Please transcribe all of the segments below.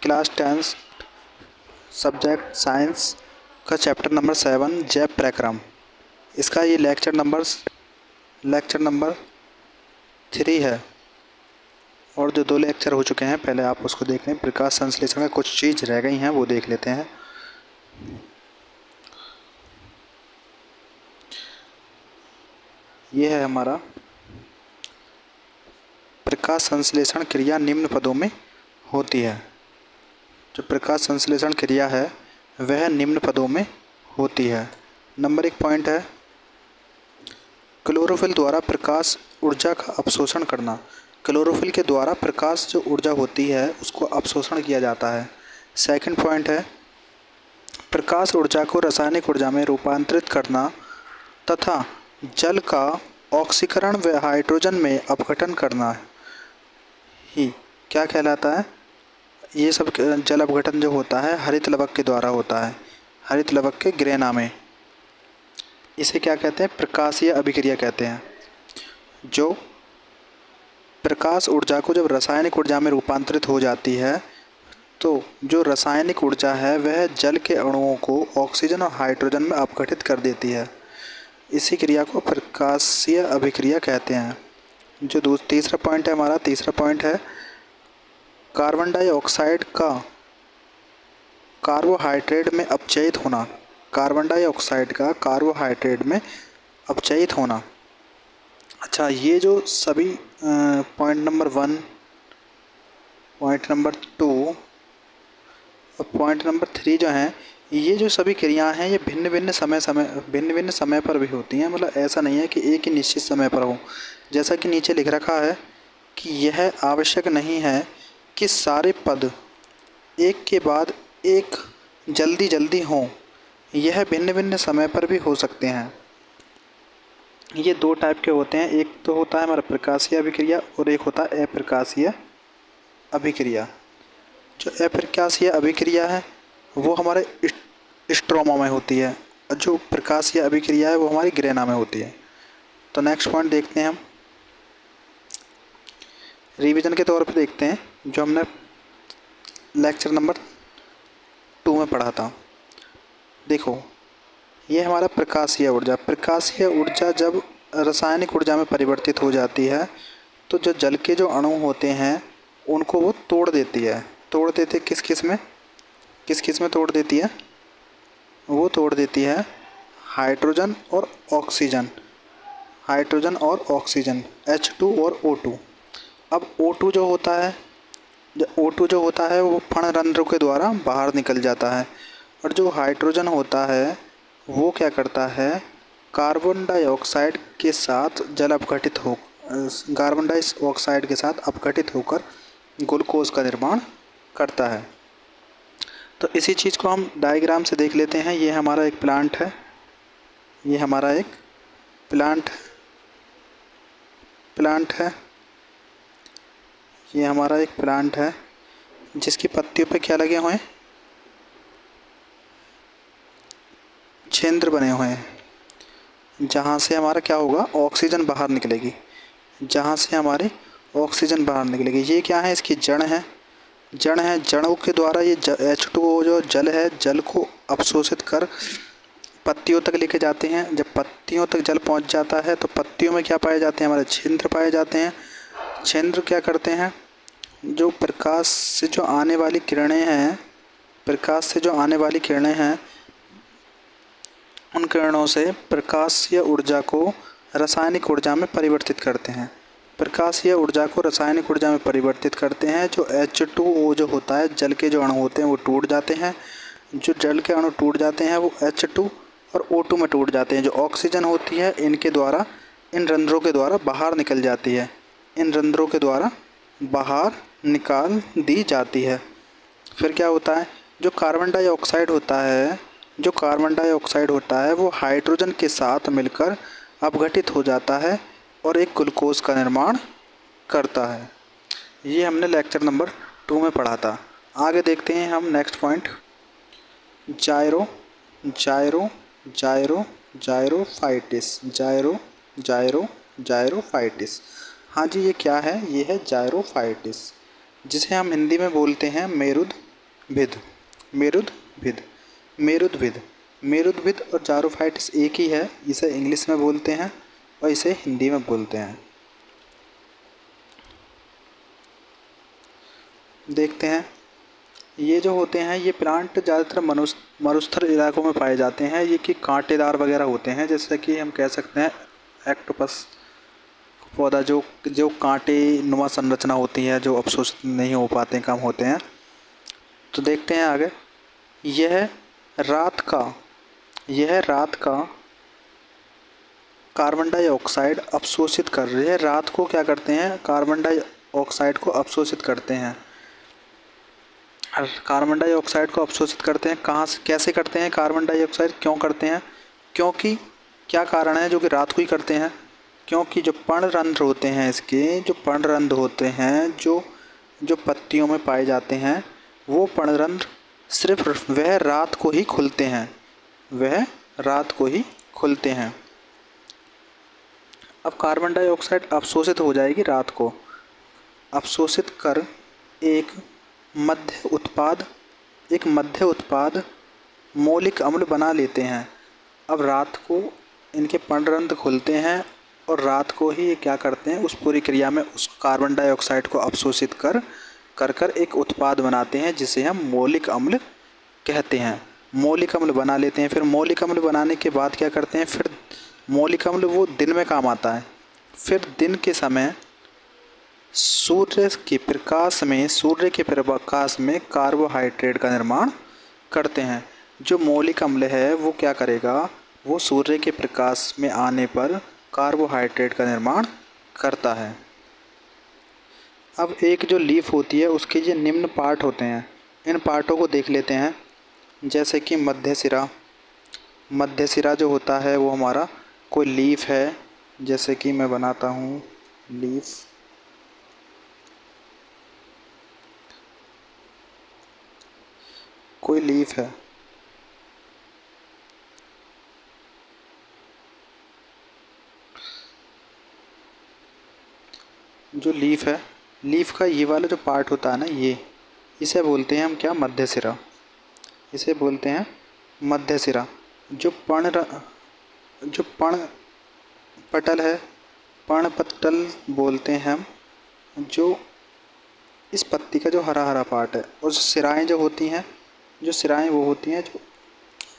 Class 10 subject science का chapter number 7 जैव प्रक्रम। इसका ये लेक्चर नंबर 3 है और जो 2 लेक्चर हो चुके हैं पहले आप उसको देख लें। प्रकाश संश्लेषण का कुछ चीज़ रह गई हैं वो देख लेते हैं। ये है हमारा प्रकाश संश्लेषण क्रिया निम्न पदों में होती है। जो प्रकाश संश्लेषण क्रिया है वह निम्न पदों में होती है। नंबर 1 पॉइंट है क्लोरोफिल द्वारा प्रकाश ऊर्जा का अवशोषण करना। क्लोरोफिल के द्वारा प्रकाश जो ऊर्जा होती है उसको अवशोषण किया जाता है। सेकंड पॉइंट है प्रकाश ऊर्जा को रासायनिक ऊर्जा में रूपांतरित करना तथा जल का ऑक्सीकरण व हाइड्रोजन में अपघटन करना ही क्या कहलाता है। ये सब जल अपघटन जो होता है हरित लवक के द्वारा होता है, हरित लवक के ग्रेना में। इसे क्या कहते हैं, प्रकाशीय अभिक्रिया कहते हैं। जो प्रकाश ऊर्जा को जब रासायनिक ऊर्जा में रूपांतरित हो जाती है तो जो रासायनिक ऊर्जा है वह जल के अणुओं को ऑक्सीजन और हाइड्रोजन में अपघटित कर देती है। इसी क्रिया को प्रकाशीय अभिक्रिया कहते हैं। जो तीसरा पॉइंट है हमारा, तीसरा पॉइंट है कार्बन डाइऑक्साइड का कार्बोहाइड्रेट में अपचयित होना। कार्बन डाइऑक्साइड का कार्बोहाइड्रेट में अपचयित होना। अच्छा, ये जो सभी पॉइंट नंबर 1, पॉइंट नंबर 2 और पॉइंट नंबर 3 जो हैं, ये जो सभी क्रियाएं हैं ये भिन्न भिन्न समय पर भी होती हैं। मतलब ऐसा नहीं है कि एक ही निश्चित समय पर हो। जैसा कि नीचे लिख रखा है कि यह आवश्यक नहीं है कि सारे पद एक के बाद एक जल्दी हों, यह भिन्न भिन्न समय पर भी हो सकते हैं। ये 2 टाइप के होते हैं, एक तो होता है हमारा प्रकाशीय अभिक्रिया और एक होता है अप्रकाशीय अभिक्रिया। जो अप्रकाशीय अभिक्रिया है वो हमारे स्ट्रोमा में होती है और जो प्रकाशीय अभिक्रिया है वो हमारी ग्रेना में होती है। तो नेक्स्ट पॉइंट देखते हैं हम, रिवीजन के तौर पे देखते हैं जो हमने लेक्चर नंबर 2 में पढ़ा था। देखो, ये हमारा प्रकाशीय ऊर्जा जब रासायनिक ऊर्जा में परिवर्तित हो जाती है तो जो जल के जो अणु होते हैं उनको वो तोड़ देती है। तोड़ देते किस किस में तोड़ देती है, वो तोड़ देती है हाइड्रोजन और ऑक्सीजन, H2 और O2। अब O2 जो होता है वो फणरंध्र के द्वारा बाहर निकल जाता है और जो हाइड्रोजन होता है वो क्या करता है, कार्बन डाइऑक्साइड के साथ अपघटित होकर ग्लूकोज का निर्माण करता है। तो इसी चीज़ को हम डायग्राम से देख लेते हैं। ये हमारा एक प्लांट है, ये हमारा एक प्लांट है, ये हमारा एक प्लांट है जिसकी पत्तियों पे क्या लगे हुए हैं, छिद्र बने हुए हैं, जहाँ से हमारा क्या होगा, ऑक्सीजन बाहर निकलेगी, ये क्या है, इसकी जड़ है। जड़ों के द्वारा ये H2O जो जल है, जल को अवशोषित कर पत्तियों तक लेके जाते हैं। जब पत्तियों तक जल पहुंच जाता है तो पत्तियों में क्या पाए जाते हैं, हमारे छिद्र पाए जाते हैं। छिद्र क्या करते हैं, जो प्रकाश से जो आने वाली किरणें हैं उन किरणों से प्रकाशीय ऊर्जा को रासायनिक ऊर्जा में परिवर्तित करते हैं। जो H2O जो होता है, जल के जो अणु होते हैं वो टूट जाते हैं। जो जल के अणु टूट जाते हैं वो H2 और O2 में टूट जाते हैं। जो ऑक्सीजन होती है इन रंध्रों के द्वारा बाहर निकल जाती है, निकाल दी जाती है। फिर क्या होता है, जो कार्बन डाइऑक्साइड होता है वो हाइड्रोजन के साथ मिलकर अपघटित हो जाता है और एक ग्लूकोज का निर्माण करता है। ये हमने लेक्चर नंबर 2 में पढ़ा था। आगे देखते हैं हम नेक्स्ट पॉइंट, जायरोफाइटिस। हाँ जी, ये क्या है, ये है जायरोफाइटिस, जिसे हम हिंदी में बोलते हैं मेरुद भिद, मेरुदभिद, मेरुदभिद, मेरुदभिद और जारोफाइटिस एक ही है। इसे इंग्लिश में बोलते हैं और इसे हिंदी में बोलते हैं। देखते हैं, ये जो होते हैं ये प्लांट ज़्यादातर मरुस्थल इलाकों में पाए जाते हैं। ये कि कांटेदार वगैरह होते हैं, जैसे कि हम कह सकते हैं एक्टोपस पौधा, जो जो कांटे नुमा संरचना होती है, जो अवशोषित नहीं हो पाते, कम होते हैं। तो देखते हैं आगे, यह रात का कार्बन डाइऑक्साइड अवशोषित कर रही है। रात को क्या करते हैं, कार्बन डाइऑक्साइड को अवशोषित करते हैं। कार्बन डाइऑक्साइड को अवशोषित करते हैं कहाँ से, कैसे करते हैं, कार्बन डाइऑक्साइड क्यों करते हैं, क्योंकि क्या कारण है जो कि रात को ही करते हैं, क्योंकि जो पर्णरंध्र होते हैं, इसके जो पर्णरंध्र होते हैं, जो पत्तियों में पाए जाते हैं, वो पर्णरंध्र सिर्फ वह रात को ही खुलते हैं, वह रात को ही खुलते हैं। अब कार्बन डाइऑक्साइड अवशोषित हो जाएगी रात को, अवशोषित कर एक मध्य उत्पाद मौलिक अम्ल बना लेते हैं। अब रात को इनके पर्णरंध्र खुलते हैं और रात को ही ये क्या करते हैं, उस पूरी क्रिया में उस कार्बन डाइऑक्साइड को अवशोषित कर एक उत्पाद बनाते हैं जिसे हम मौलिक अम्ल कहते हैं। मौलिक अम्ल बना लेते हैं। फिर मौलिक अम्ल बनाने के बाद क्या करते हैं, फिर मौलिक अम्ल वो दिन में काम आता है। फिर दिन के समय सूर्य के प्रकाश में कार्बोहाइड्रेट का निर्माण करते हैं। जो मौलिक अम्ल है वो क्या करेगा, वो सूर्य के प्रकाश में आने पर कार्बोहाइड्रेट का निर्माण करता है। अब एक जो लीफ होती है उसके ये निम्न पार्ट होते हैं, इन पार्टों को देख लेते हैं। जैसे कि मध्य सिरा जो होता है वो हमारा कोई लीफ है, जैसे कि मैं बनाता हूँ लीफ, कोई लीफ है, जो लीफ है, लीफ का ये वाला जो पार्ट होता है ना, ये इसे बोलते हैं हम क्या, मध्य सिरा, इसे बोलते हैं मध्य सिरा। जो पर्ण पटल है, पर्णपटल बोलते हैं हम, जो इस पत्ती का जो हरा हरा पार्ट है। और सिराएँ जो होती हैं, जो सिराएँ वो होती हैं जो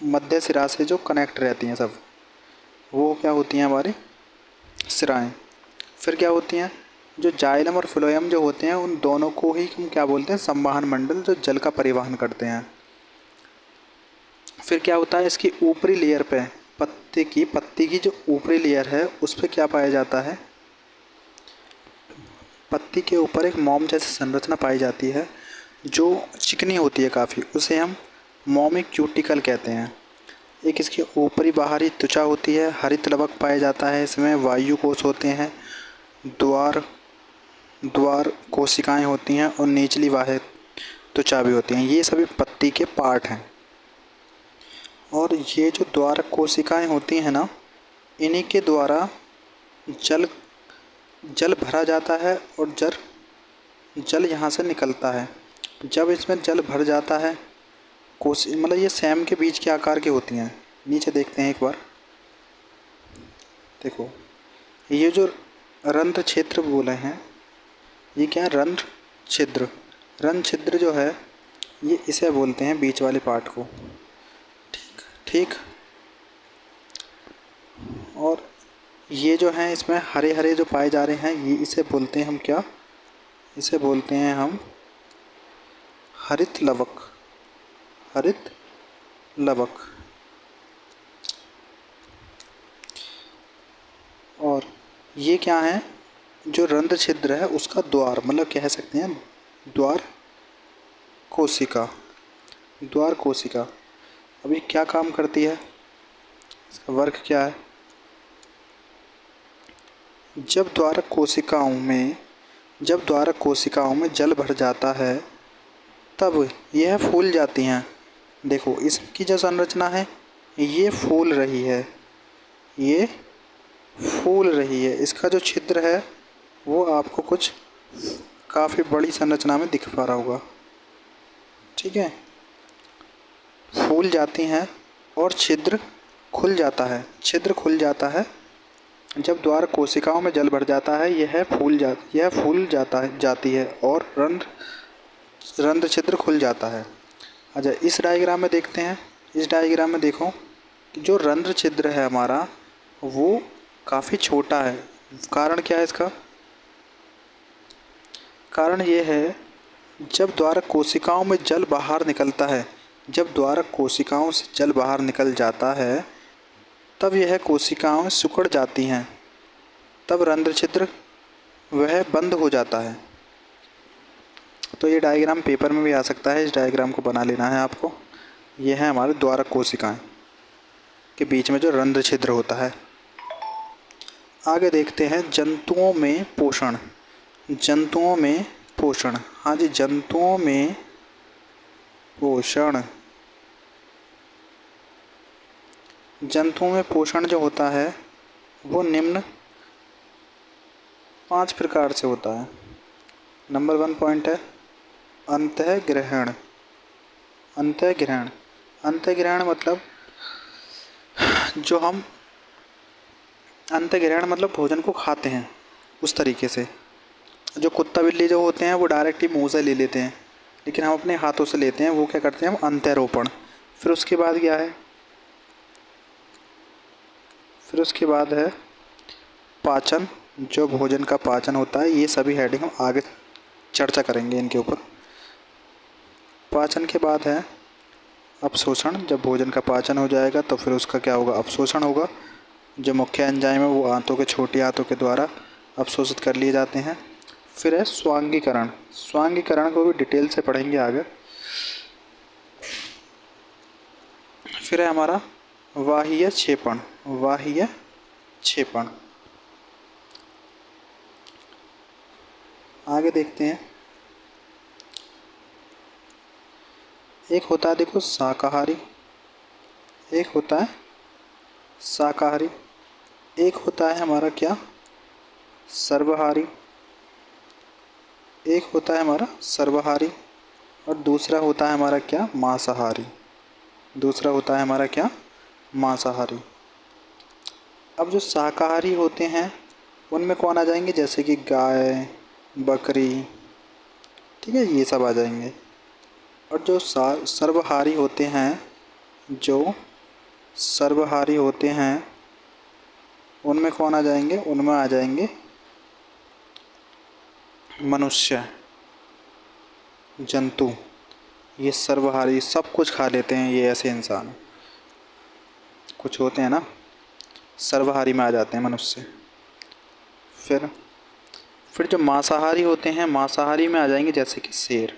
मध्य सिरा से जो कनेक्ट रहती हैं सब, वो क्या होती हैं, हमारी सिराएँ। फिर क्या होती हैं, जो जाइलम और फ्लोएम जो होते हैं, उन दोनों को ही हम क्या बोलते हैं, संवहन मंडल, जो जल का परिवहन करते हैं। फिर क्या होता है, इसकी ऊपरी लेयर पे पत्ती की जो ऊपरी लेयर है उस पर क्या पाया जाता है, पत्ती के ऊपर एक मोम जैसी संरचना पाई जाती है जो चिकनी होती है काफ़ी, उसे हम मोमिक क्यूटिकल कहते हैं। एक इसकी ऊपरी बाहरी त्वचा होती है, हरित लवक पाया जाता है, इसमें वायु कोश होते हैं, द्वार कोशिकाएं होती हैं और निचली बाह्य त्वचा भी होती हैं। ये सभी पत्ती के पार्ट हैं। और ये जो द्वार कोशिकाएं होती हैं ना, इन्हीं के द्वारा जल भरा जाता है और जल यहाँ से निकलता है। जब इसमें जल भर जाता है, मतलब ये सैम के बीज के आकार की होती हैं। नीचे देखते हैं एक बार, देखो ये जो रंध्र क्षेत्र बोले हैं, ये क्या है, रंध्र छिद्र जो है, ये इसे बोलते हैं बीच वाले पार्ट को। ठीक। और ये जो हैं इसमें हरे हरे जो पाए जा रहे हैं, ये इसे बोलते हैं हम क्या, इसे बोलते हैं हम हरित लवक। और ये क्या है, जो रंध्र छिद्र है उसका द्वार, मतलब कह सकते हैं द्वार कोशिका। अभी क्या काम करती है, इसका वर्क क्या है, जब द्वारक कोशिकाओं में जल भर जाता है तब यह फूल जाती हैं। देखो इसकी जो संरचना है, ये फूल रही है, इसका जो छिद्र है वो आपको कुछ काफ़ी बड़ी संरचना में दिख पा रहा होगा। ठीक है, फूल जाती हैं और छिद्र खुल जाता है। छिद्र खुल जाता है जब द्वार कोशिकाओं में जल भर जाता है, यह फूल जाती है और रंध्र छिद्र खुल जाता है। अच्छा, इस डायग्राम में देखते हैं। इस डायग्राम में देखो कि जो रंध्र छिद्र है हमारा वो काफ़ी छोटा है। कारण क्या है इसका? कारण ये है, जब द्वारक कोशिकाओं में जल बाहर निकलता है, जब द्वारक कोशिकाओं से जल बाहर निकल जाता है तब यह कोशिकाएं सिकुड़ जाती हैं, तब रंध्र छिद्र वह बंद हो जाता है। तो ये डायग्राम पेपर में भी आ सकता है, इस डायग्राम को बना लेना है आपको। ये है हमारे द्वारक कोशिकाएं के बीच में जो रंध्र छिद्र होता है। आगे देखते हैं जंतुओं में पोषण। जंतुओं में पोषण, हाँ जी, जंतुओं में पोषण। जंतुओं में पोषण जो होता है वो निम्न 5 प्रकार से होता है। नंबर 1 पॉइंट है अंतःग्रहण। अंतःग्रहण, अंतःग्रहण मतलब जो हम अंतःग्रहण मतलब भोजन को खाते हैं उस तरीके से। जो कुत्ता बिल्ली जो होते हैं वो डायरेक्ट ही मुंह से ले लेते हैं, लेकिन हम अपने हाथों से लेते हैं, वो क्या करते हैं हम अंतःरोपण। फिर उसके बाद क्या है? फिर उसके बाद है पाचन, जो भोजन का पाचन होता है। ये सभी हेडिंग हम आगे चर्चा करेंगे इनके ऊपर। पाचन के बाद है अपशोषण। जब भोजन का पाचन हो जाएगा तो फिर उसका क्या होगा? अपशोषण होगा। जो मुख्य एंजाइम है वो आंतों के छोटी आंतों के द्वारा अपशोषित कर लिए जाते हैं। फिर है स्वांगीकरण। स्वांगीकरण को भी डिटेल से पढ़ेंगे आगे। फिर है हमारा वाह्य क्षेपण। वाह्य क्षेपण आगे देखते हैं। एक होता है, देखो, शाकाहारी, एक होता है शाकाहारी, एक होता है हमारा क्या? सर्वहारी। एक होता है हमारा सर्वहारी और दूसरा होता है हमारा क्या? मांसाहारी। दूसरा होता है हमारा क्या? मांसाहारी। अब जो शाकाहारी होते हैं उनमें कौन आ जाएंगे? जैसे कि गाय, बकरी, ठीक है, ये सब आ जाएंगे। और जो सर्वहारी होते हैं, जो सर्वहारी होते हैं उनमें कौन आ जाएंगे? उनमें आ जाएंगे मनुष्य, जंतु। ये सर्वहारी सब कुछ खा लेते हैं, ये ऐसे इंसान कुछ होते हैं ना, सर्वहारी में आ जाते हैं मनुष्य। फिर जो मांसाहारी होते हैं, मांसाहारी में आ जाएंगे जैसे कि शेर।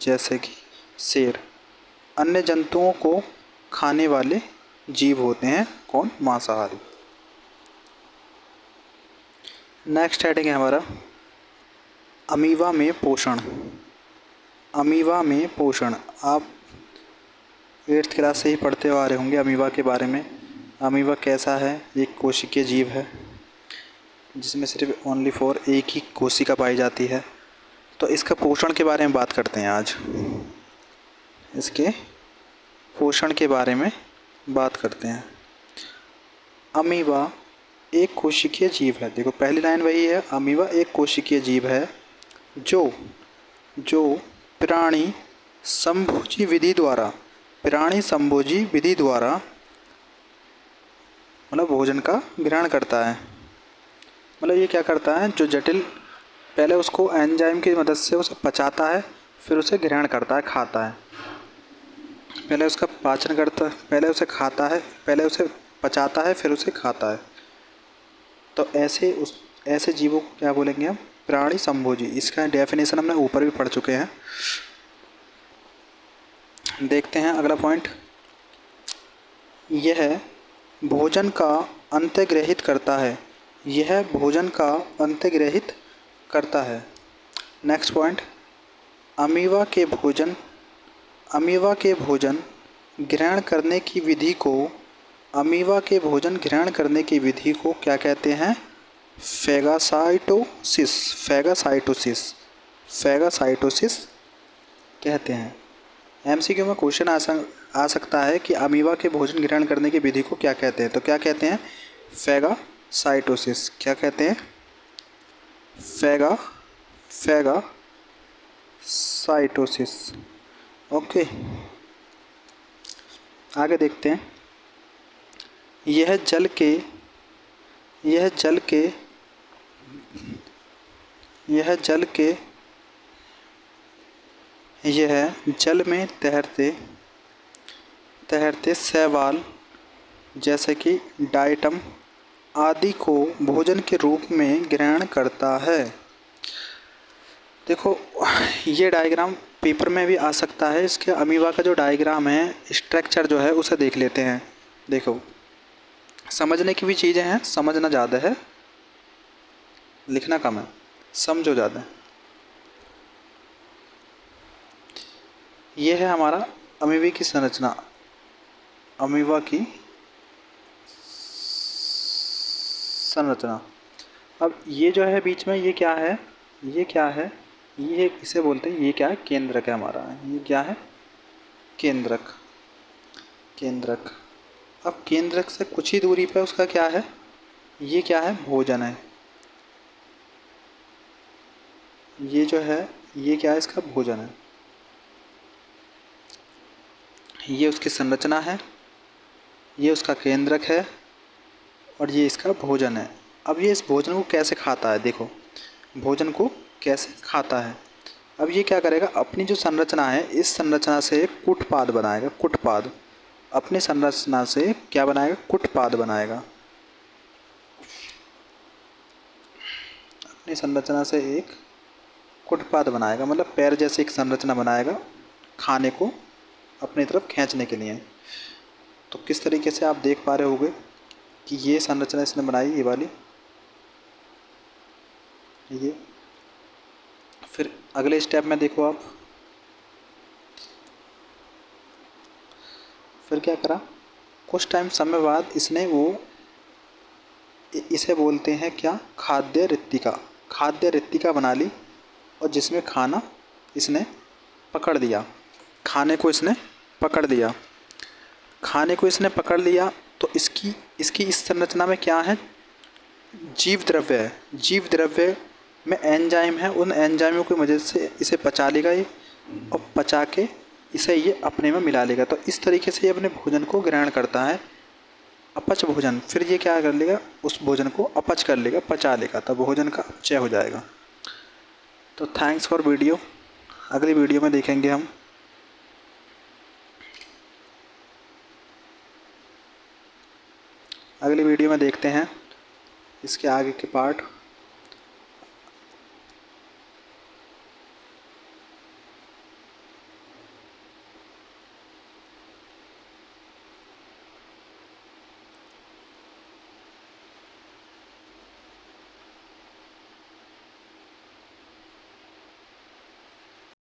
जैसे कि शेर अन्य जंतुओं को खाने वाले जीव होते हैं। कौन? मांसाहारी। नेक्स्ट हेडिंग है हमारा अमीबा में पोषण। अमीबा में पोषण आप 8th क्लास से ही पढ़ते आ रहे होंगे अमीबा के बारे में। अमीबा कैसा है? एक कोशिकीय जीव है जिसमें सिर्फ ओनली फॉर एक ही कोशिका पाई जाती है। तो इसका पोषण के बारे में बात करते हैं आज। इसके पोषण के बारे में बात करते हैं। अमीबा एक कोशिकीय जीव है। देखो पहली लाइन वही है, अमीबा एक कोशिकीय जीव है जो प्राणी संभोजी विधि द्वारा मतलब भोजन का ग्रहण करता है। मतलब ये क्या करता है? जो जटिल, पहले उसको एंजाइम की मदद से उसे पचाता है, फिर उसे ग्रहण करता है, खाता है। पहले उसका पाचन करता है, पहले उसे खाता है, पहले उसे पचाता है, फिर उसे खाता है। तो ऐसे जीवों को क्या बोलेंगे हम? प्राणी संभोजी। इसका डेफिनेशन हमने ऊपर भी पढ़ चुके हैं। देखते हैं अगला पॉइंट। यह भोजन का अंतर्ग्रहित करता है। यह भोजन का अंतर्ग्रहित करता है। नेक्स्ट पॉइंट, अमीबा के भोजन ग्रहण करने की विधि को क्या कहते हैं? फैगासाइटोसिस कहते हैं। एमसीक्यू में क्वेश्चन आ सकता है कि अमीबा के भोजन ग्रहण करने की विधि को क्या कहते हैं। तो क्या कहते हैं? फेगासाइटोसिस। क्या कहते हैं? फेगासाइटोसिस। ओके, आगे देखते हैं। यह जल के यह जल के यह जल के यह जल में तैरते तैरते शैवाल जैसे कि डाइटम आदि को भोजन के रूप में ग्रहण करता है। देखो, ये डायग्राम पेपर में भी आ सकता है। इसके अमीबा का जो डायग्राम है, स्ट्रक्चर जो है, उसे देख लेते हैं। देखो, समझने की भी चीज़ें हैं, समझना ज़्यादा है, लिखना कम है, समझो ज़्यादा। ये है हमारा अमीबा की संरचना, अमीबा की संरचना। अब ये जो है बीच में, ये क्या है? ये क्या है? ये इसे बोलते हैं, ये क्या है? केंद्रक है हमारा। ये क्या है? केंद्रक। केंद्रक। अब केंद्रक से कुछ ही दूरी पे उसका क्या है? ये क्या है? भोजन है। ये जो है, ये क्या है? इसका भोजन है। ये उसकी संरचना है, ये उसका केंद्रक है, और ये इसका भोजन है। अब ये इस भोजन को कैसे खाता है? देखो, भोजन को कैसे खाता है। अब ये क्या करेगा? अपनी जो संरचना है, इस संरचना से कुटपाद बनाएगा। कुटपाद। अपनी संरचना से क्या बनाएगा? कुटपाद बनाएगा। अपनी संरचना से एक कुटपाद बनाएगा, मतलब पैर जैसे एक संरचना बनाएगा खाने को अपनी तरफ खींचने के लिए। तो किस तरीके से आप देख पा रहे होंगे कि ये संरचना इसने बनाई, ये वाली। ये फिर अगले स्टेप में देखो आप, फिर क्या करा? कुछ टाइम समय बाद इसने इसे बोलते हैं क्या? खाद्य रिक्तिका। खाद्य रिक्तिका बना ली, और जिसमें खाना इसने पकड़ लिया। खाने को इसने पकड़ लिया। खाने को इसने पकड़ लिया, तो इसकी इसकी इस संरचना में क्या है? जीव द्रव्य है। जीव द्रव्य में एंजाइम है। उन एंजाइमों की मदद से इसे पचा लेगा ये, और पचा के इसे ये अपने में मिला लेगा। तो इस तरीके से ये अपने भोजन को ग्रहण करता है, अपच भोजन। फिर ये क्या कर लेगा? उस भोजन को अपच कर लेगा, पचा लेगा, तब भोजन का अपचय हो जाएगा। तो थैंक्स फॉर वीडियो। अगली वीडियो में देखेंगे हम। अगली वीडियो में देखते हैं इसके आगे के पार्ट।